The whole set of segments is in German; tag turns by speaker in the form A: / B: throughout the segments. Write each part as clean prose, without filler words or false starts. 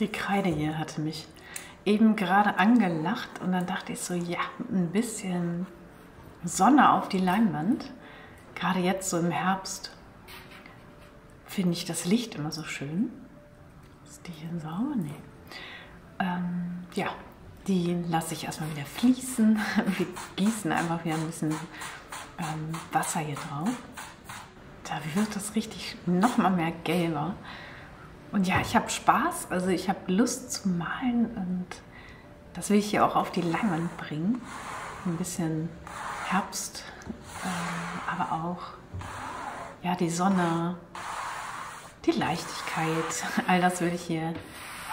A: Die Kreide hier hatte mich eben gerade angelacht und dann dachte ich so, ja, ein bisschen Sonne auf die Leinwand. Gerade jetzt so im Herbst finde ich das Licht immer so schön. Ist die hier sauber? Nee. Ja, die lasse ich erstmal wieder fließen. Wir gießen einfach wieder ein bisschen Wasser hier drauf. Da wird das richtig noch mal mehr gelber. Und ja, ich habe Spaß, also ich habe Lust zu malen und das will ich hier auch auf die Leinwand bringen. Ein bisschen Herbst, aber auch ja, die Sonne, die Leichtigkeit, all das will ich hier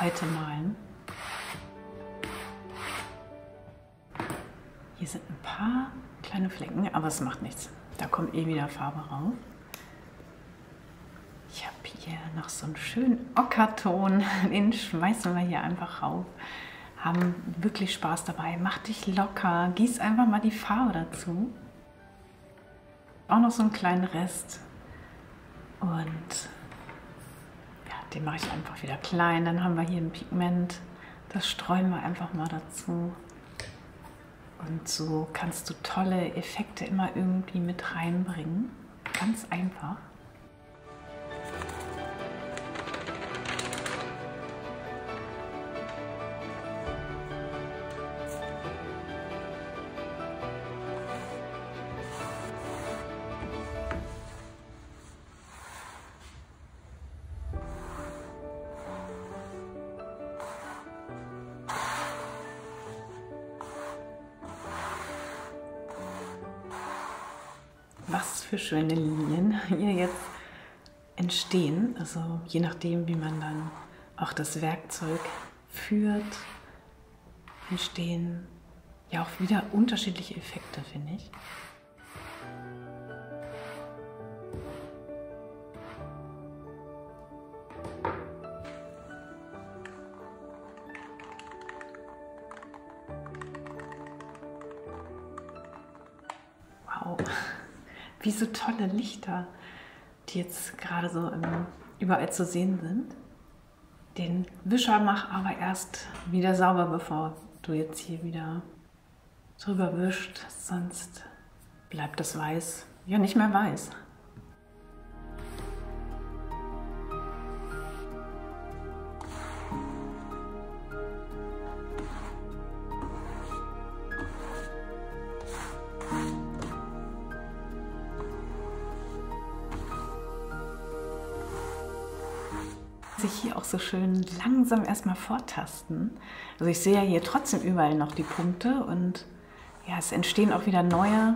A: heute malen. Hier sind ein paar kleine Flecken, aber es macht nichts. Da kommt eh wieder Farbe rauf. Ich habe hier noch so einen schönen Ockerton, den schmeißen wir hier einfach rauf. Haben wirklich Spaß dabei. Mach dich locker, gieß einfach mal die Farbe dazu. Auch noch so einen kleinen Rest. Und ja, den mache ich einfach wieder klein. Dann haben wir hier ein Pigment. Das streuen wir einfach mal dazu. Und so kannst du tolle Effekte immer irgendwie mit reinbringen. Ganz einfach. Was für schöne Linien hier jetzt entstehen. Also je nachdem, wie man dann auch das Werkzeug führt, entstehen ja auch wieder unterschiedliche Effekte, finde ich. Wow. Wie so tolle Lichter, die jetzt gerade so überall zu sehen sind. Den Wischer mach aber erst wieder sauber, bevor du jetzt hier wieder drüber wischst, sonst bleibt das Weiß ja nicht mehr weiß. Sich hier auch so schön langsam erstmal vortasten. Also ich sehe ja hier trotzdem überall noch die Punkte und ja, es entstehen auch wieder neue. Ein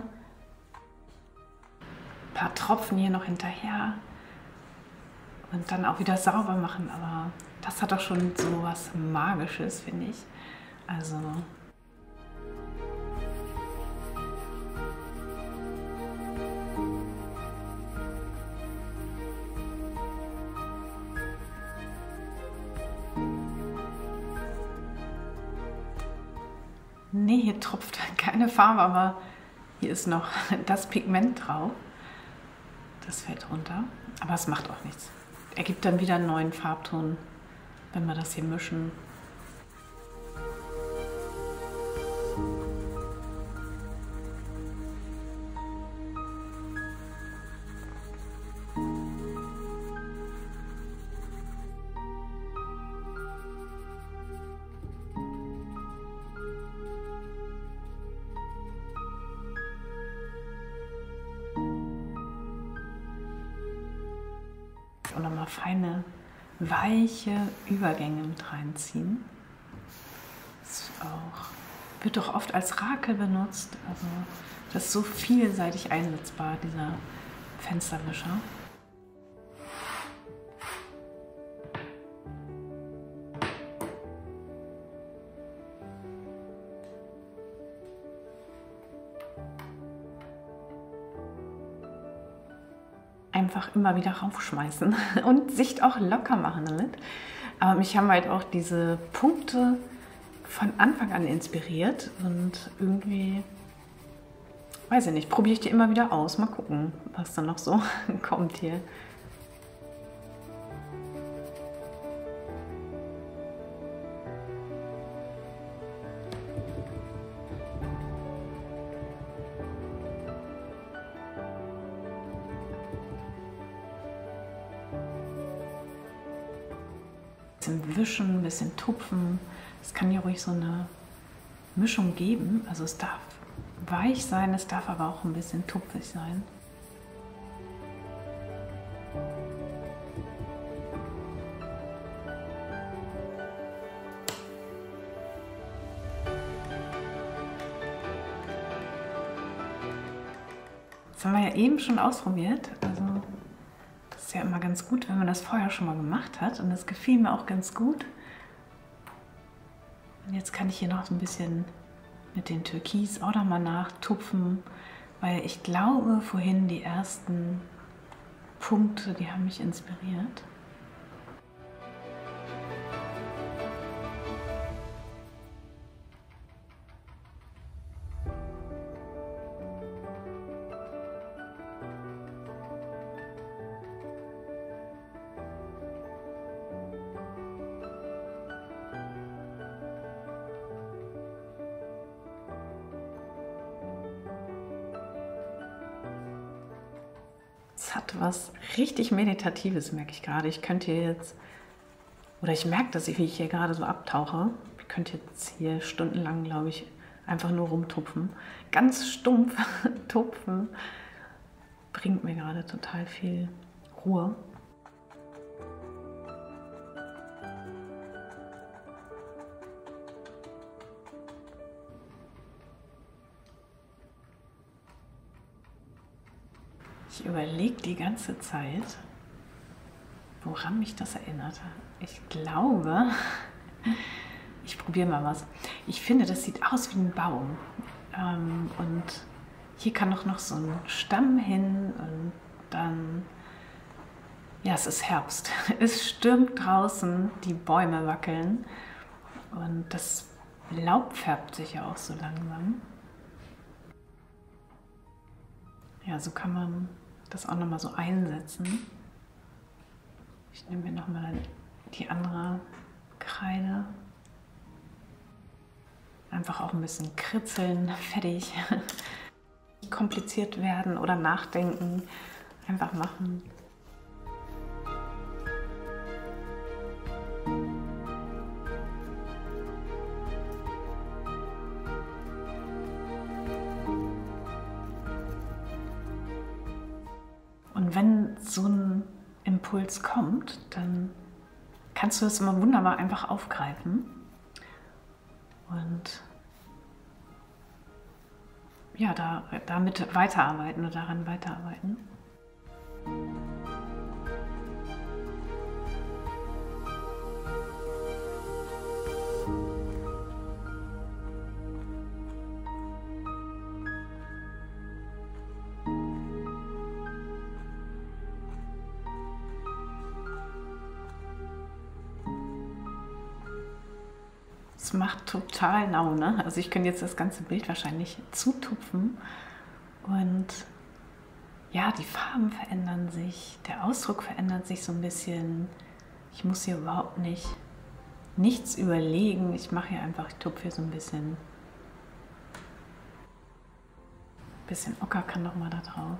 A: paar Tropfen hier noch hinterher und dann auch wieder sauber machen, aber das hat doch schon so was Magisches, finde ich. Also nee, hier tropft keine Farbe, aber hier ist noch das Pigment drauf. Das fällt runter, aber es macht auch nichts. Ergibt dann wieder einen neuen Farbton, wenn wir das hier mischen. Und nochmal feine, weiche Übergänge mit reinziehen. Das wird doch oft als Rakel benutzt. Also das ist so vielseitig einsetzbar, dieser Fensterwischer. Einfach immer wieder raufschmeißen und sich auch locker machen damit. Aber mich haben halt auch diese Punkte von Anfang an inspiriert und irgendwie, weiß ich nicht, probiere ich die immer wieder aus. Mal gucken, was dann noch so kommt hier. bisschen wischen, ein bisschen tupfen. Es kann ja ruhig so eine Mischung geben. Also es darf weich sein, es darf aber auch ein bisschen tupfig sein. Das haben wir ja eben schon ausprobiert. Also das ist ja immer ganz gut, wenn man das vorher schon mal gemacht hat. Und das gefiel mir auch ganz gut. Und jetzt kann ich hier noch so ein bisschen mit den Türkis auch noch mal nachtupfen, weil ich glaube, vorhin die ersten Punkte, die haben mich inspiriert. Es hat was richtig Meditatives, merke ich gerade. Ich könnte hier jetzt, oder ich merke, dass ich, wie ich hier gerade so abtauche. Ich könnte jetzt hier stundenlang, glaube ich, einfach nur rumtupfen. Ganz stumpf tupfen bringt mir gerade total viel Ruhe. Ich überlege die ganze Zeit, woran mich das erinnerte. Ich glaube, ich probiere mal was. Ich finde, das sieht aus wie ein Baum. Und hier kann auch noch so ein Stamm hin und dann, ja, es ist Herbst. Es stürmt draußen, die Bäume wackeln und das Laub färbt sich ja auch so langsam. Ja, so kann man das auch nochmal so einsetzen. Ich nehme mir nochmal die andere Kreide. Einfach auch ein bisschen kritzeln, fertig. Nicht kompliziert werden oder nachdenken. Einfach machen. Und wenn so ein Impuls kommt, dann kannst du das immer wunderbar einfach aufgreifen und ja, damit weiterarbeiten oder daran weiterarbeiten. Es macht total Laune. Also ich könnte jetzt das ganze Bild wahrscheinlich zutupfen und ja, die Farben verändern sich, der Ausdruck verändert sich so ein bisschen. Ich muss hier überhaupt nichts überlegen. Ich mache hier einfach, ich tupfe hier so ein bisschen Ocker kann noch mal da drauf.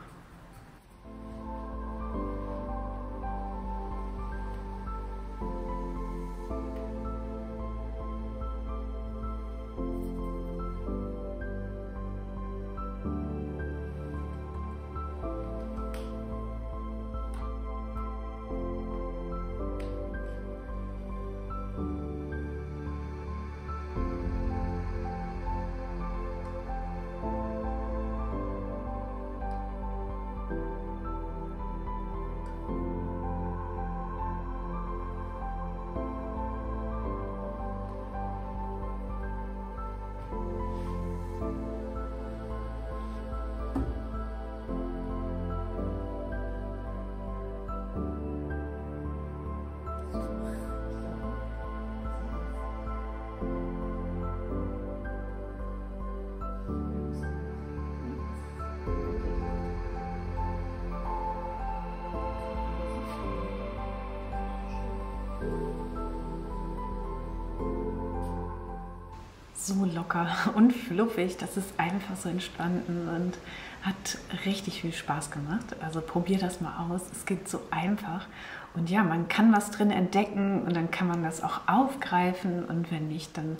A: so locker und fluffig. Das ist einfach so entstanden und hat richtig viel Spaß gemacht. Also probier das mal aus. Es geht so einfach. Und ja, man kann was drin entdecken und dann kann man das auch aufgreifen. Und wenn nicht, dann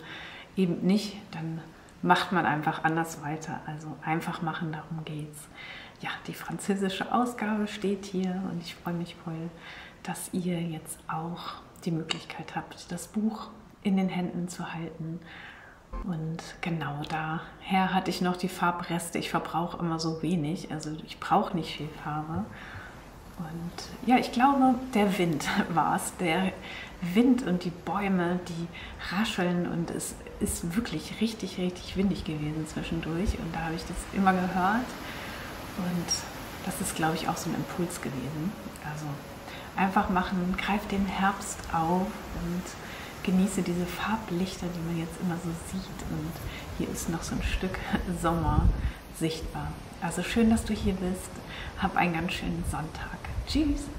A: eben nicht. Dann macht man einfach anders weiter. Also einfach machen, darum geht's. Ja, die französische Ausgabe steht hier und ich freue mich voll, dass ihr jetzt auch die Möglichkeit habt, das Buch in den Händen zu halten. Und genau daher hatte ich noch die Farbreste. Ich verbrauche immer so wenig, also ich brauche nicht viel Farbe. Und ja, ich glaube, der Wind war es. Der Wind und die Bäume, die rascheln und es ist wirklich richtig, richtig windig gewesen zwischendurch. Und da habe ich das immer gehört. Und das ist, glaube ich, auch so ein Impuls gewesen. Also einfach machen, greif den Herbst auf und genieße diese Farblichter, die man jetzt immer so sieht. Und hier ist noch so ein Stück Sommer sichtbar. Also schön, dass du hier bist. Hab einen ganz schönen Sonntag. Tschüss!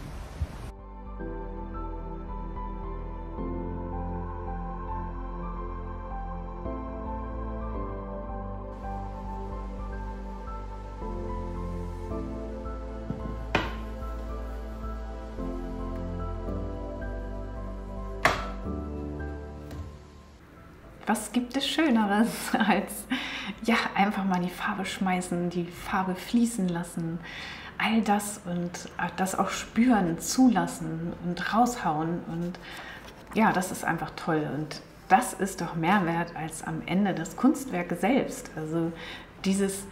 A: Was gibt es Schöneres als ja, einfach mal die Farbe schmeißen, die Farbe fließen lassen, all das und das auch spüren, zulassen und raushauen und ja, das ist einfach toll und das ist doch mehr wert als am Ende das Kunstwerk selbst, also dieses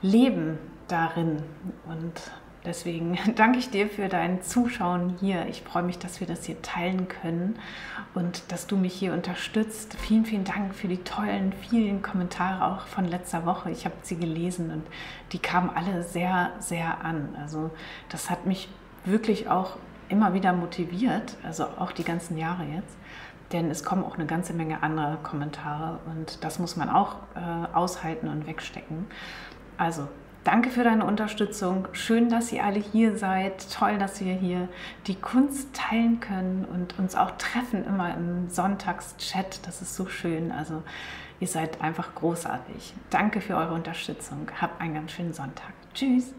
A: Leben darin und deswegen danke ich dir für dein Zuschauen hier. Ich freue mich, dass wir das hier teilen können und dass du mich hier unterstützt. Vielen, vielen Dank für die tollen, vielen Kommentare auch von letzter Woche. Ich habe sie gelesen und die kamen alle sehr, sehr an. Also das hat mich wirklich auch immer wieder motiviert, also auch die ganzen Jahre jetzt. Denn es kommen auch eine ganze Menge andere Kommentare und das muss man auch aushalten und wegstecken. Also danke für deine Unterstützung. Schön, dass ihr alle hier seid. Toll, dass wir hier die Kunst teilen können und uns auch treffen, immer im Sonntagschat. Das ist so schön. Also ihr seid einfach großartig. Danke für eure Unterstützung. Habt einen ganz schönen Sonntag. Tschüss.